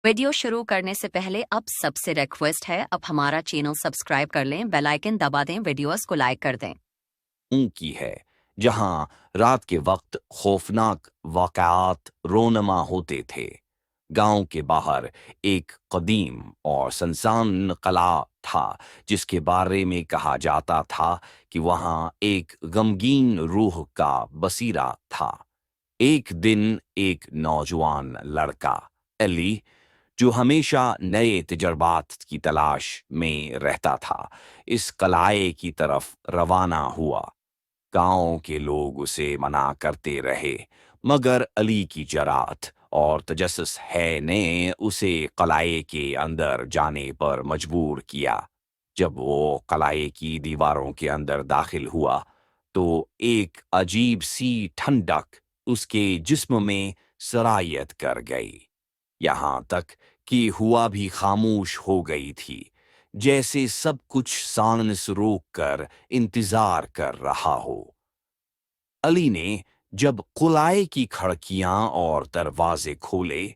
Video शुरू करने से पहले अब सबसे रिक्वेस्ट है, अब हमारा चैनल सब्सक्राइब कर लें, बेल आइकन दबा दें, वीडियोस को लाइक कर दें। की है जहां रात के वक्त खौफनाक वाक़यात रोनमा होते थे। गांव के बाहर एक कदीम और सुनसान कला था जिसके बारे में कहा जाता था कि वहां एक गमगीन रूह का बसीरा था। एक दिन एक नौजवान लड़का अली, जो हमेशा नए तजर्बात की तलाश में रहता था, इस कलाए की तरफ रवाना हुआ। गांव के लोग उसे मना करते रहे, मगर अली की जरात और तजस्सुस है ने उसे कलाए के अंदर जाने पर मजबूर किया। जब वो कलाए की दीवारों के अंदर दाखिल हुआ तो एक अजीब सी ठंडक उसके जिस्म में सरायत कर गई, यहाँ तक कि हुआ भी खामोश हो गई थी, जैसे सब कुछ सांस रोक कर इंतजार कर रहा हो। अली ने जब कुलाए की खिड़कियां और दरवाजे खोले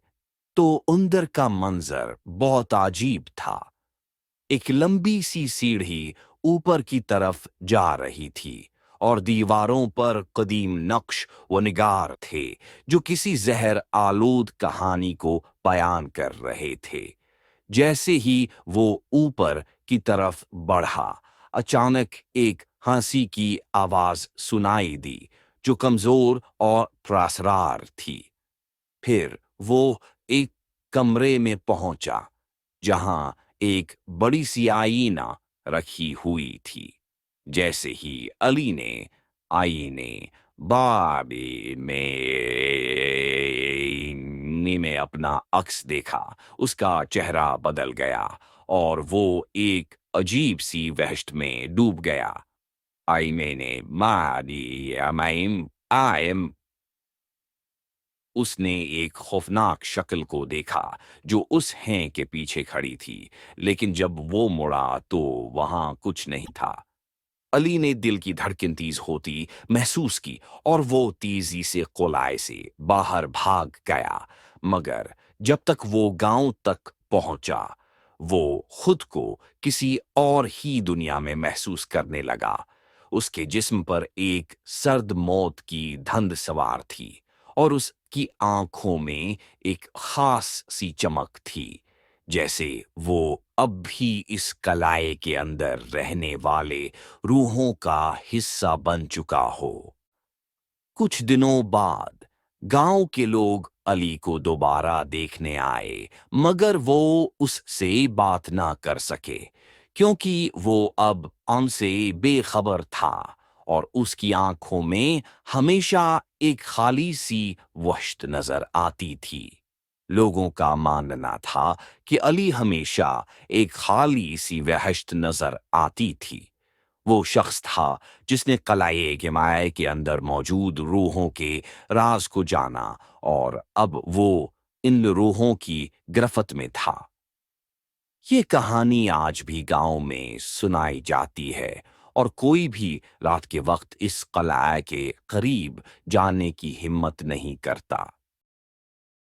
तो अंदर का मंजर बहुत अजीब था। एक लंबी सी सीढ़ी ऊपर की तरफ जा रही थी और दीवारों पर कदीम नक्श व निगार थे जो किसी जहर आलूद कहानी को बयान कर रहे थे। जैसे ही वो ऊपर की तरफ बढ़ा, अचानक एक हंसी की आवाज सुनाई दी जो कमजोर और त्रासदार थी। फिर वो एक कमरे में पहुंचा जहां एक बड़ी सी आईना रखी हुई थी। जैसे ही अली ने आईने बारी में अपना अक्स देखा, उसका चेहरा बदल गया और वो एक अजीब सी वहशत में डूब गया। आईने ने मारी अमाइम आयम उसने एक खौफनाक शक्ल को देखा जो उस हैं के पीछे खड़ी थी, लेकिन जब वो मुड़ा तो वहां कुछ नहीं था। अली ने दिल की धड़कन तेज होती महसूस की और वो तेजी से कोलाए से बाहर भाग गया। मगर जब तक वो गांव तक पहुंचा, वो खुद को किसी और ही दुनिया में महसूस करने लगा। उसके जिस्म पर एक सर्द मौत की धंध सवार थी और उसकी आंखों में एक खास सी चमक थी, जैसे वो अब भी इस कलाए के अंदर रहने वाले रूहों का हिस्सा बन चुका हो। कुछ दिनों बाद गांव के लोग अली को दोबारा देखने आए, मगर वो उससे बात ना कर सके क्योंकि वो अब उनसे बेखबर था और उसकी आंखों में हमेशा एक खाली सी वहशत नजर आती थी। लोगों का मानना था कि अली हमेशा एक खाली सी वहशत नजर आती थी। वो शख्स था जिसने कलाए के माए के अंदर मौजूद रूहों के राज को जाना और अब वो इन रूहों की गिरफ्त में था। ये कहानी आज भी गांव में सुनाई जाती है और कोई भी रात के वक्त इस कलाए के करीब जाने की हिम्मत नहीं करता।